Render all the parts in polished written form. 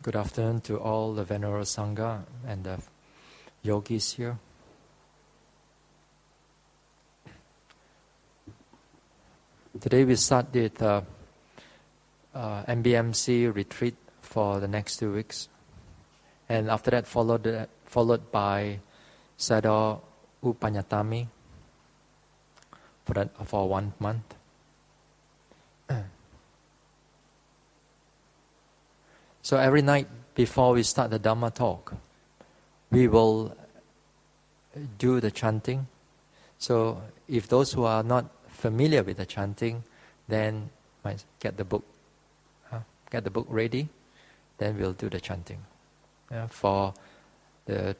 Good afternoon to all the Venerable Sangha and the yogis here. Today we start the MBMC retreat for the next 2 weeks. And after that followed by Sador Upanyatami for 1 month. So every night before we start the Dhamma talk, we will do the chanting. So if those who are not familiar with the chanting, then might get the book ready. Then we'll do the chanting for the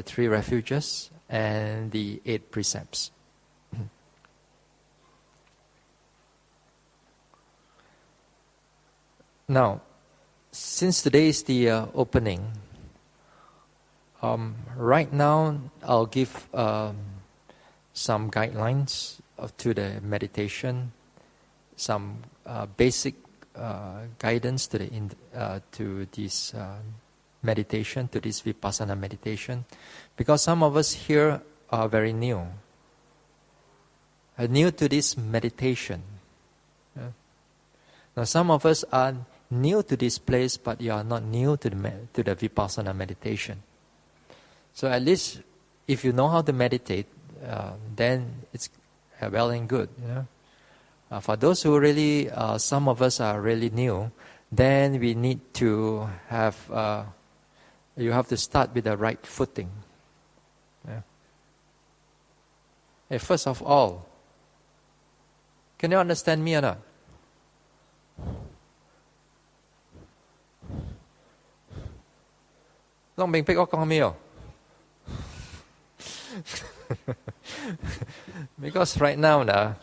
three refuges and the 8 precepts. Now, since today is the opening, right now I'll give some guidelines to the meditation, some basic guidance to this meditation, to this vipassana meditation, because some of us here are very new to this meditation. Now some of us are new to this place, but you are not new to the vipassana meditation. So at least if you know how to meditate, then it's well and good. For those who really, some of us are really new, then we need to have, you have to start with the right footing. Hey, first of all, can you understand me or not? Long Bing pick up on me. Because right now,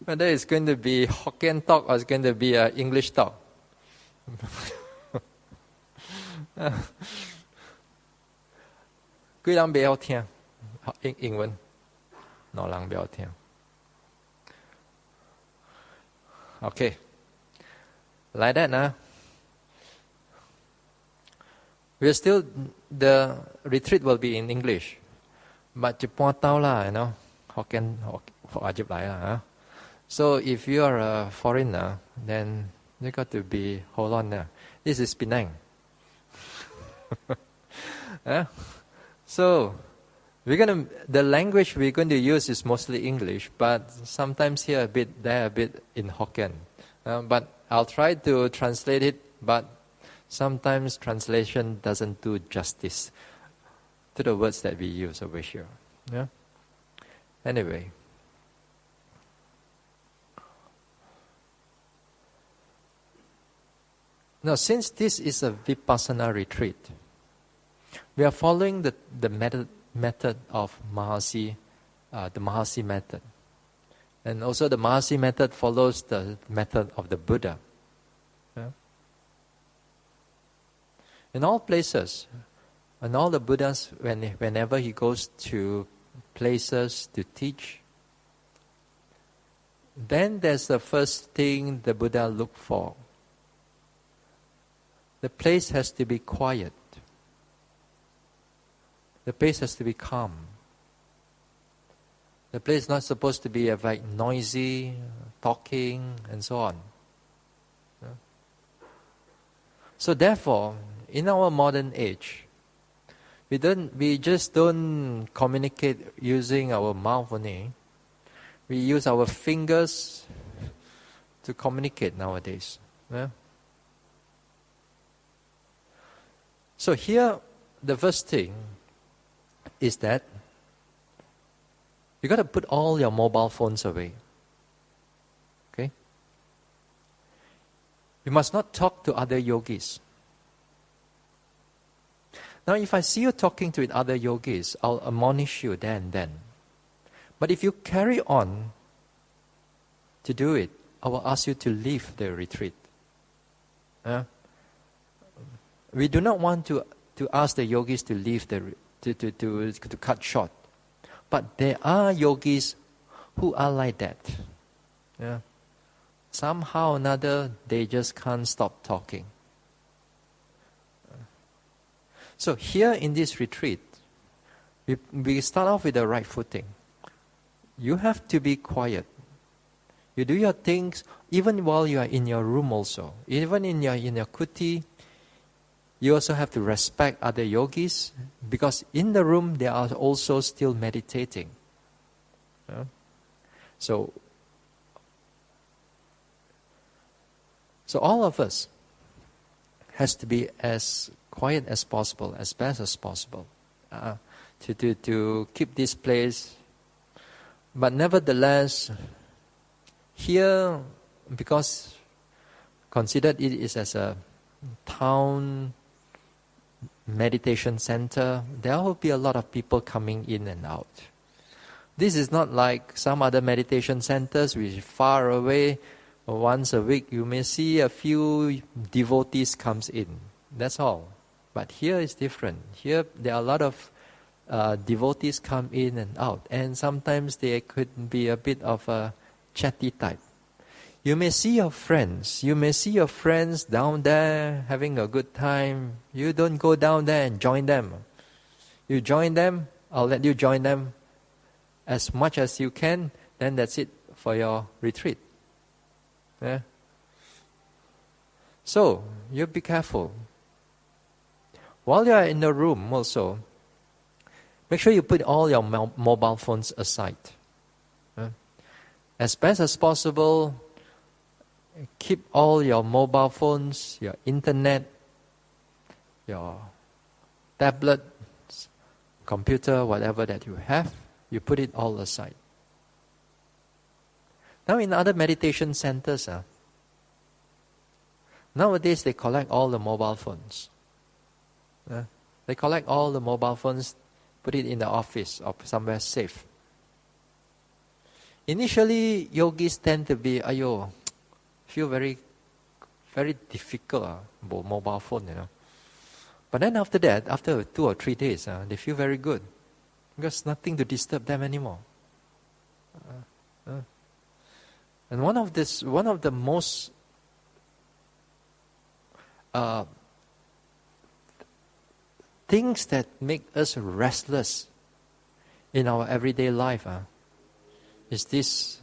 whether it's going to be Hokkien talk or it's going to be English talk. 幾人不要聽英文，哪人不要聽 Okay, like that, we're still, the retreat will be in English. But Japan tao la, Hokkien, Ajib lai. So if you are a foreigner, then you got to be, hold on, this is Penang. So the language we're going to use is mostly English, but sometimes here a bit, there a bit in Hokkien. But I'll try to translate it, but sometimes translation doesn't do justice to the words that we use over here. Anyway. Now, since this is a vipassana retreat, we are following the method of Mahasi, the Mahasi method. And also the Mahasi method follows the method of the Buddha. In all places, and all the Buddhas, whenever he goes to places to teach, then there's the first thing the Buddha look for. The place has to be quiet. The place has to be calm. The place is not supposed to be like noisy, talking, and so on. So therefore, in our modern age, we just don't communicate using our mouth only. We use our fingers to communicate nowadays. So here, the first thing is that you got to put all your mobile phones away. Okay? You must not talk to other yogis. Now, if I see you talking to other yogis, I'll admonish you then and then. But if you carry on to do it, I will ask you to leave the retreat. We do not want to ask the yogis to leave to cut short. But there are yogis who are like that. Somehow or another, they just can't stop talking. So here in this retreat, we start off with the right footing. You have to be quiet. You do your things even while you are in your room also. Even in your kuti, you also have to respect other yogis, because in the room they are also still meditating. So all of us has to be as quiet as possible, as best as possible, to keep this place. But nevertheless, here, because considered it is as a town meditation center, there will be a lot of people coming in and out. This is not like some other meditation centers which are far away. Once a week you may see a few devotees comes in. That's all. But here is different. Here there are a lot of devotees come in and out. And sometimes they could be a bit of a chatty type. You may see your friends. You may see your friends down there having a good time. You don't go down there and join them. You join them, I'll let you join them as much as you can. Then that's it for your retreat. Yeah. So, you be careful. While you are in the room also, make sure you put all your mobile phones aside. As best as possible, keep all your mobile phones, your internet, your tablet, computer, whatever that you have, you put it all aside. Now in other meditation centers, nowadays they collect all the mobile phones. They collect all the mobile phones, put it in the office or somewhere safe. Initially, yogis tend to be, feel very, very difficult about mobile phone, But then after that, after 2 or 3 days, they feel very good. Because nothing to disturb them anymore. And one of the most things that make us restless in our everyday life is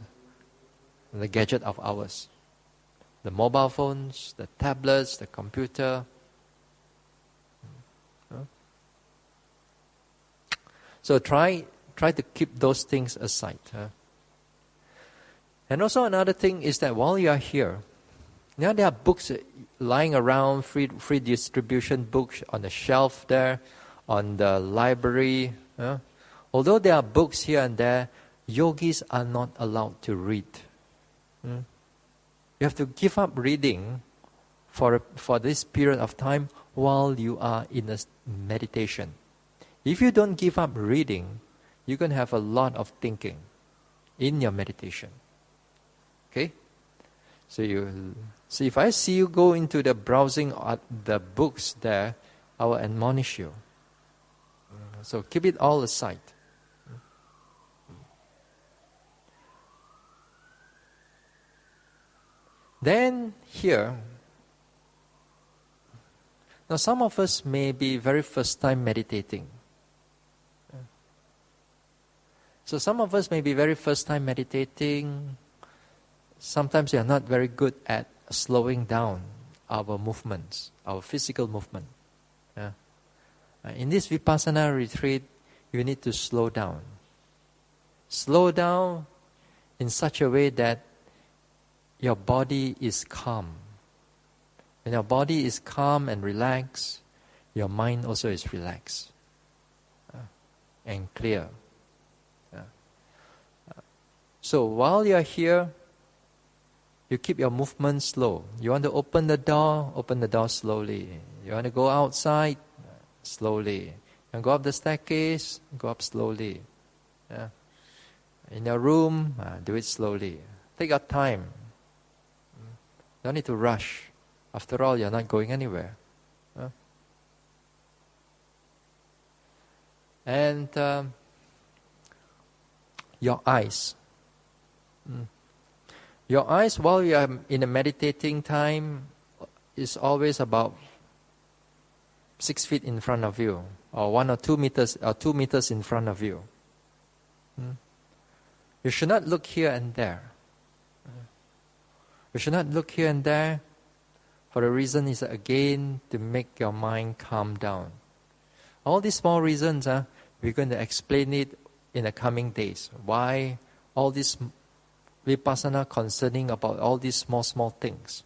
the gadget of ours. The mobile phones, the tablets, the computer. So try to keep those things aside. And also another thing is that while you are here, there are books lying around, free distribution books on the shelf there, on the library. Although there are books here and there, yogis are not allowed to read. You have to give up reading for this period of time while you are in a meditation. If you don't give up reading, you can have a lot of thinking in your meditation. Okay? So if I see you go into the browsing at the books there, I will admonish you. So keep it all aside. Then here, now some of us may be very first time meditating. So some of us may be very first time meditating. Sometimes we are not very good at slowing down our movements, our physical movement. In this Vipassana retreat, you need to slow down. Slow down in such a way that your body is calm. When your body is calm and relaxed, your mind also is relaxed and clear. So while you are here, you keep your movement slow. You want to open the door slowly. You want to go outside, slowly. You want to go up the staircase, go up slowly. In your room, do it slowly. Take your time. Don't need to rush. After all, you're not going anywhere. And your eyes. Your eyes, while you are in a meditating time, is always about 6 feet in front of you, or 1 or 2 meters, or 2 meters in front of you. You should not look here and there. You should not look here and there, for the reason is again to make your mind calm down. All these small reasons, we're going to explain it in the coming days. Why all this vipassana concerning about all these small things.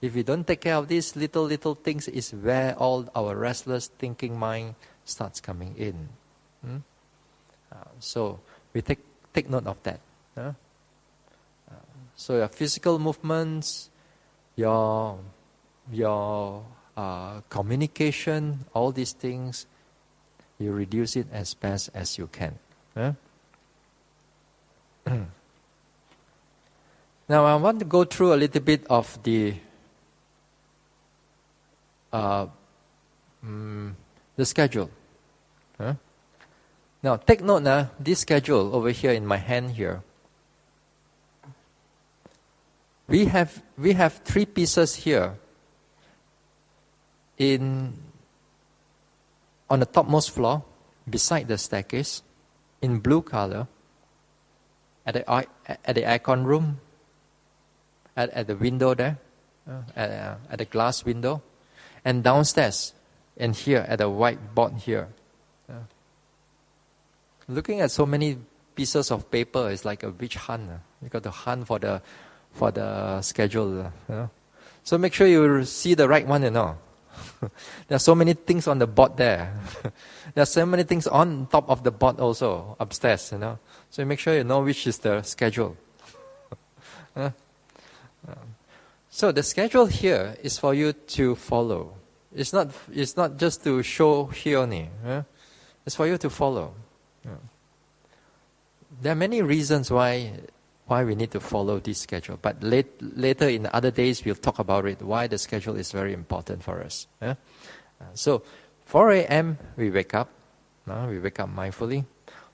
If we don't take care of these little things, is where all our restless thinking mind starts coming in. So we take note of that. So your physical movements, your communication, all these things, you reduce it as best as you can. Now I want to go through a little bit of the schedule. Now take note this schedule over here in my hand here. We have 3 pieces here on the topmost floor, beside the staircase, in blue color, at the aircon room, at the window there, at the glass window, and downstairs, and here at the white board here. Looking at so many pieces of paper is like a witch hunt. You got to hunt for the schedule. So make sure you see the right one. There are so many things on the board there. There are so many things on top of the board also upstairs. So make sure you know which is the schedule. So the schedule here is for you to follow. It's not just to show here only. It's for you to follow. There are many reasons why we need to follow this schedule. But later in the other days, we'll talk about it, why the schedule is very important for us. So 4 a.m. we wake up. We wake up mindfully.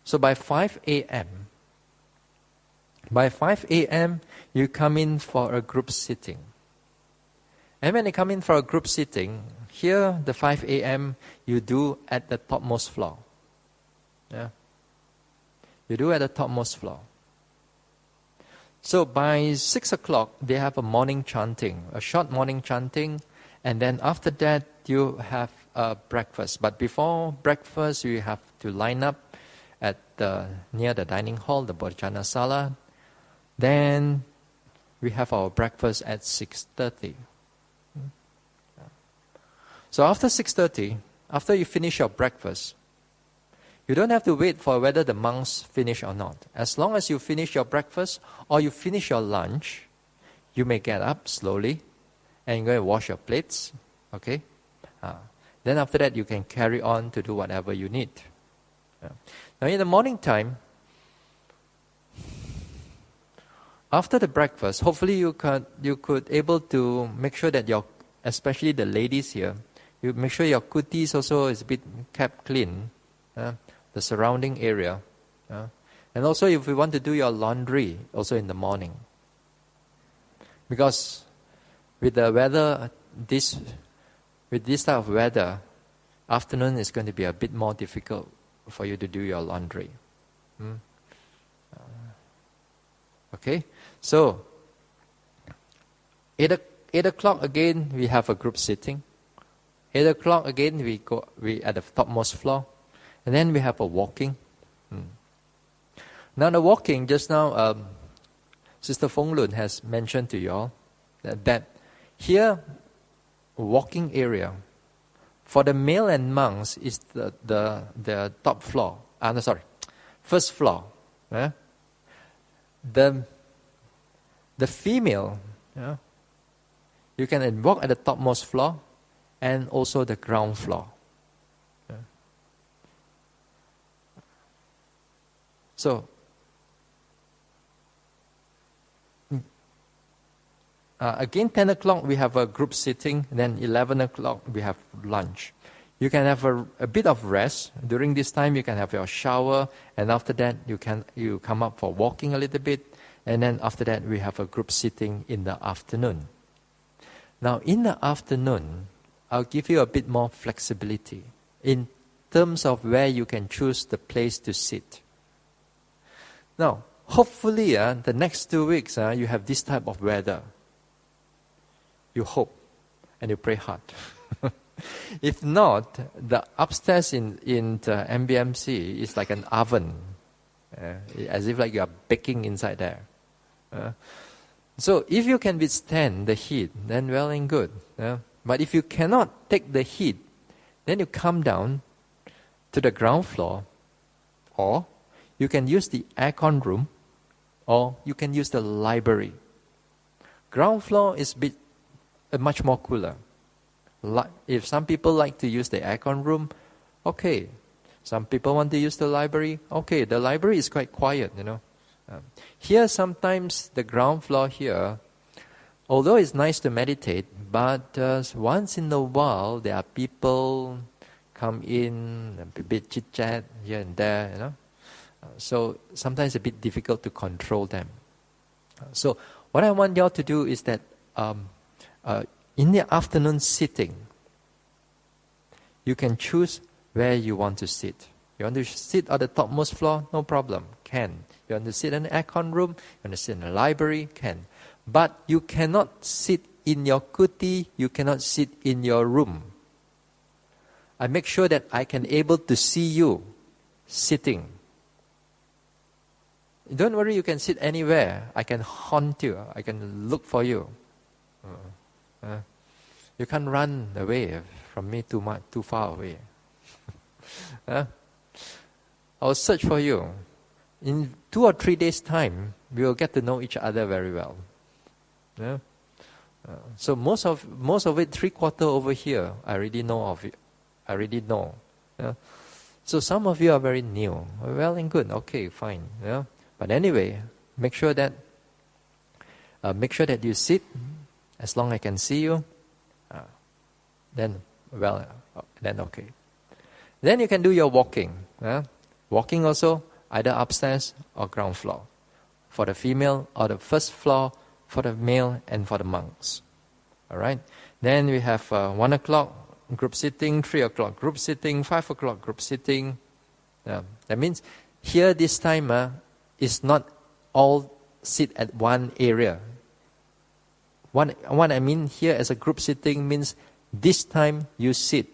So by 5 a.m., you come in for a group sitting. And when you come in for a group sitting, here the 5 a.m. you do at the topmost floor. You do at the topmost floor. So by 6 o'clock, they have a morning chanting, a short morning chanting, and then after that, you have a breakfast. But before breakfast, you have to line up near the dining hall, the Bodhicana Sala. Then we have our breakfast at 6:30. So after 6:30, after you finish your breakfast, you don't have to wait for whether the monks finish or not. As long as you finish your breakfast or you finish your lunch, you may get up slowly and go and wash your plates. Okay? Then after that, you can carry on to do whatever you need. Now in the morning time, after the breakfast, hopefully you could able to make sure that especially the ladies here, you make sure your kutis also is a bit kept clean. The surrounding area. And also if you want to do your laundry, also in the morning. Because with the weather, with this type of weather, afternoon is going to be a bit more difficult for you to do your laundry. Okay? So, 8 o'clock again, we have a group sitting. 8 o'clock again, we at the topmost floor. And then we have a walking. Now the walking, just now, Sister Fong Lun has mentioned to you all that here, walking area, for the male and monks is the top floor. First floor. The female, you can walk at the topmost floor and also the ground floor. So, again, 10 o'clock we have a group sitting, then 11 o'clock we have lunch. You can have a bit of rest. During this time you can have your shower, and after that you come up for walking a little bit, and then after that we have a group sitting in the afternoon. Now in the afternoon, I'll give you a bit more flexibility in terms of where you can choose the place to sit. Now, hopefully, the next 2 weeks, you have this type of weather. You hope and you pray hard. If not, the upstairs in the MBMC is like an oven, as if like you are baking inside there. So if you can withstand the heat, then well and good. But if you cannot take the heat, then you come down to the ground floor, or you can use the aircon room, or you can use the library. Ground floor is much more cooler. If some people like to use the aircon room, okay. Some people want to use the library, okay. The library is quite quiet, Here sometimes the ground floor here, although it's nice to meditate, but once in a while there are people come in, a bit chit-chat here and there, So sometimes it's a bit difficult to control them. So what I want y'all to do is that in the afternoon sitting, you can choose where you want to sit. You want to sit on the topmost floor? No problem, can. You want to sit in the aircon room? You want to sit in the library? Can. But you cannot sit in your kuti, you cannot sit in your room. I make sure that I can able to see you sitting. Don't worry, you can sit anywhere. I can haunt you. I can look for you. You can't run away from me too far away. I'll search for you. In 2 or 3 days' time, we will get to know each other very well. So most of it, 3/4 over here, I already know of it. I already know. So some of you are very new. Well and good. Okay, fine. But anyway, make sure that you sit. As long as I can see you, then okay. Then you can do your walking. Walking also, either upstairs or ground floor. For the female, or the first floor for the male and for the monks. All right. Then we have 1 o'clock group sitting, 3 o'clock group sitting, 5 o'clock group sitting. That means here this time is not all sit at one area. What I mean here as a group sitting means this time you sit,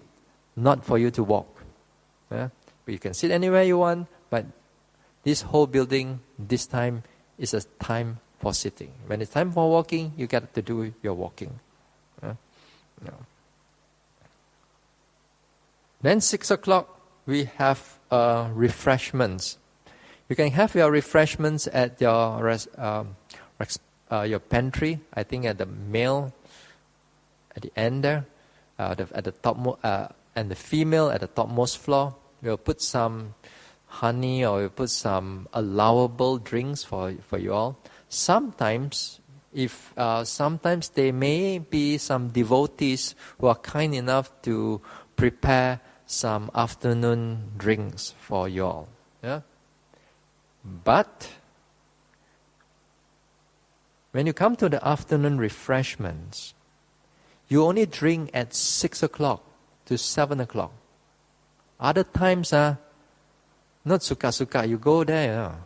not for you to walk. You can sit anywhere you want, but this whole building, this time is a time for sitting. When it's time for walking, you get to do your walking. Then 6 o'clock, we have refreshments. You can have your refreshments at your pantry. I think at the male, at the end there, at the top, and the female at the topmost floor. We'll put some honey, or we'll put some allowable drinks for you all. Sometimes there may be some devotees who are kind enough to prepare some afternoon drinks for you all. But when you come to the afternoon refreshments, you only drink at 6 o'clock to 7 o'clock. Other times, not suka-suka, you go there.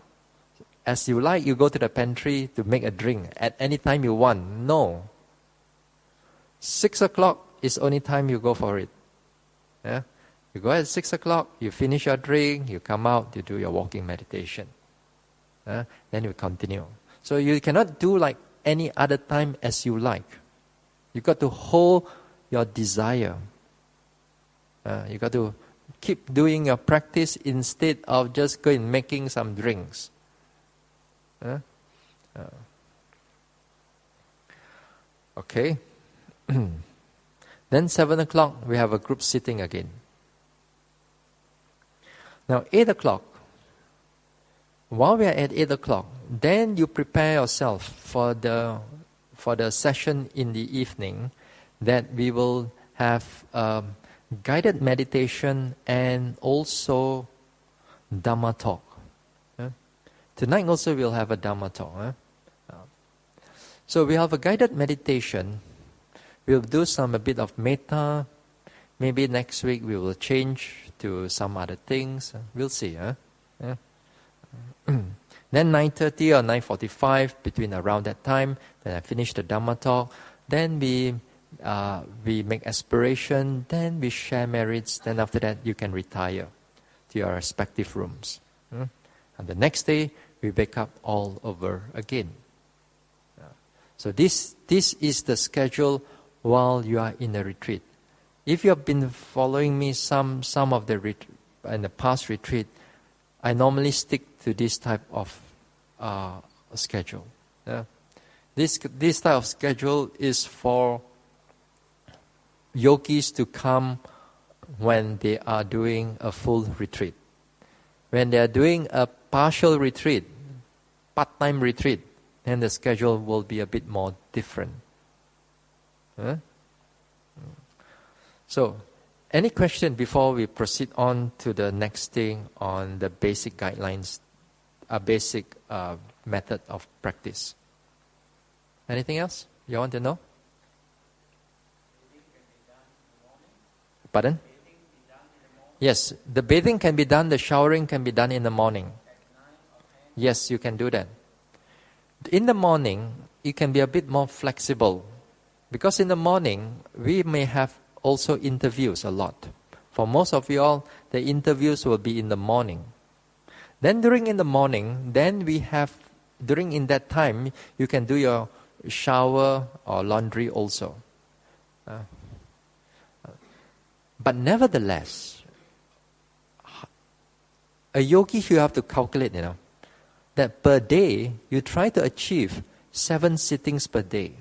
As you like, you go to the pantry to make a drink at any time you want. No. 6 o'clock is only time you go for it. You go at 6 o'clock, you finish your drink, you come out, you do your walking meditation. Then you continue. So you cannot do like any other time as you like. You got to hold your desire. You got to keep doing your practice instead of just going making some drinks. Okay. Then 7 o'clock, we have a group sitting again. Now 8 o'clock, while we are at 8 o'clock, then you prepare yourself for the session in the evening that we will have guided meditation and also Dhamma talk. Tonight also we'll have a Dhamma talk. So we have a guided meditation. We'll do a bit of metta, Maybe next week we will change to some other things. We'll see. Yeah. Then 9:30 or 9:45, between around that time, then I finish the Dhamma talk. Then we make aspiration. Then we share merits. Then after that, you can retire to your respective rooms. And the next day, we wake up all over again. So this is the schedule while you are in the retreat. If you have been following me some of the in the past retreat, I normally stick to this type of schedule. This type of schedule is for yogis to come when they are doing a full retreat. When they are doing a partial retreat, part-time retreat, then the schedule will be a bit more different. So, any question before we proceed on to the next thing on the basic guidelines, a basic method of practice? Anything else you want to know? Pardon? Yes, the bathing can be done, the showering can be done in the morning. Yes, you can do that. In the morning, it can be a bit more flexible. Because in the morning, we may have also interviews a lot. For most of you all, the interviews will be in the morning. Then during in the morning, then we have, during in that time, you can do your shower or laundry also. But nevertheless, a yogi, you have to calculate, that per day, you try to achieve 7 sittings per day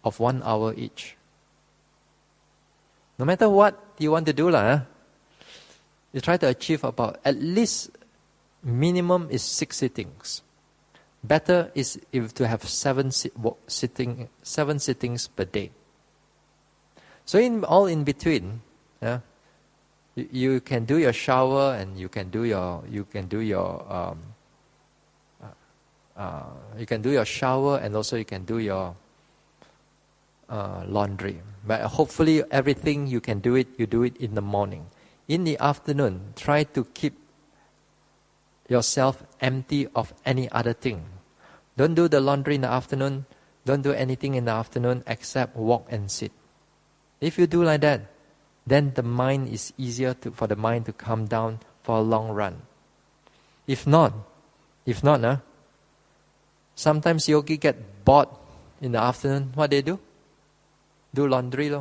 of 1 hour each. No matter what you want to do, you try to achieve about at least minimum is 6 sittings. Better is if to have 7 sittings per day. So in between, you can do your shower and you can do your shower and also you can do your laundry. But hopefully everything you can do it, you do it in the morning. In the afternoon, try to keep yourself empty of any other thing. Don't do the laundry in the afternoon. Don't do anything in the afternoon except walk and sit. If you do like that, then the mind is easier for the mind to come down for a long run. If not, sometimes yogi get bored in the afternoon. What they do? Do laundry.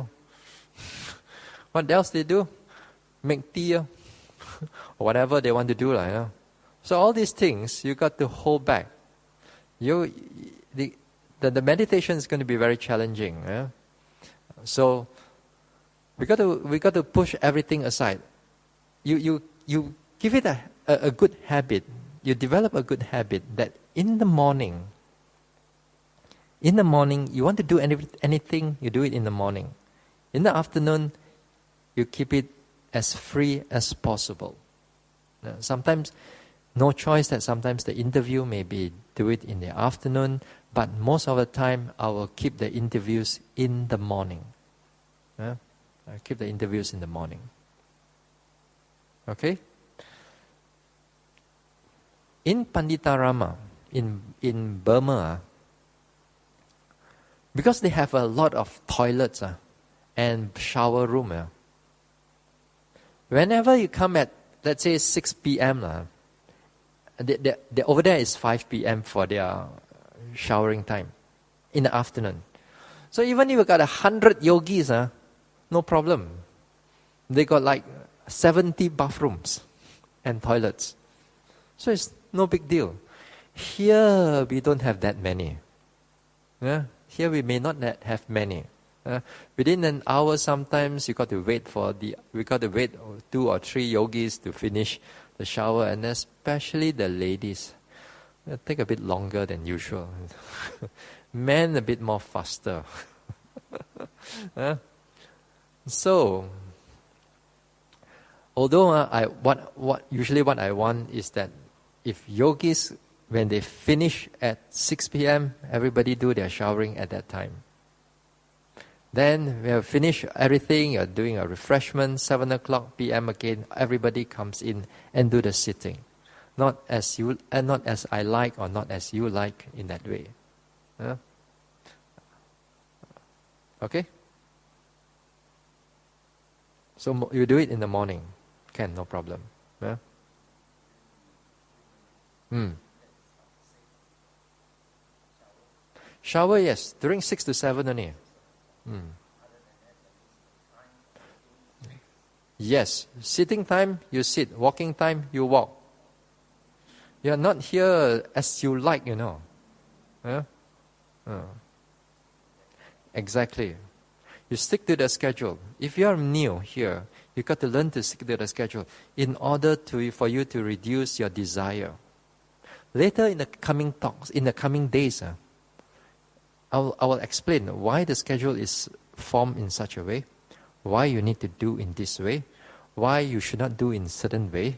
What else they do? Make tea. Or whatever they want to do. So all these things, you got to hold back. The meditation is going to be very challenging. So we got to push everything aside. You give it a good habit. You develop a good habit that in the morning, you want to do anything, you do it in the morning. In the afternoon, you keep it as free as possible. Sometimes, no choice that sometimes the interview may be do it in the afternoon, but most of the time, I will keep the interviews in the morning. I keep the interviews in the morning. Okay? In Panditarama, in Burma, because they have a lot of toilets and shower room, whenever you come at, let's say, 6 p.m., over there is 5 p.m. for their showering time in the afternoon. So even if you got 100 yogis, no problem. They got like 70 bathrooms and toilets. So it's no big deal. Here we don't have that many. Here we may not have many. Within an hour, sometimes we got to wait 2 or 3 yogis to finish the shower, and especially the ladies. It'll take a bit longer than usual. Men a bit more faster. So, although usually what I want is that if yogis, when they finish at 6 p.m., everybody do their showering at that time. Then we have finished everything, you're doing a refreshment, 7 o'clock p.m. again, everybody comes in and do the sitting. Not as you, and not as I like or not as you like in that way. Okay? So you do it in the morning. Can, no problem. Shower, yes. During 6 to 7 only. Yes. Sitting time, you sit. Walking time, you walk. You are not here as you like, you know. Exactly. You stick to the schedule. If you are new here, you got to learn to stick to the schedule in order for you to reduce your desire. Later in the coming talks, in the coming days, I will explain why the schedule is formed in such a way, why you need to do in this way, why you should not do in certain way,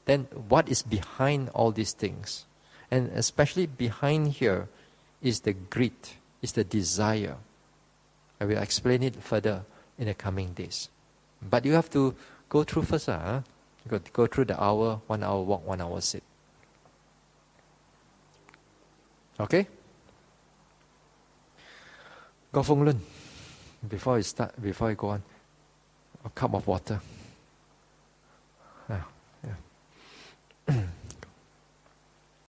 then what is behind all these things. And especially behind here is the greed, is the desire. I will explain it further in the coming days. But you have to go through first. You got to go through the hour, 1 hour walk, 1 hour sit. Okay? Go Feng Lun, before you go on, a cup of water.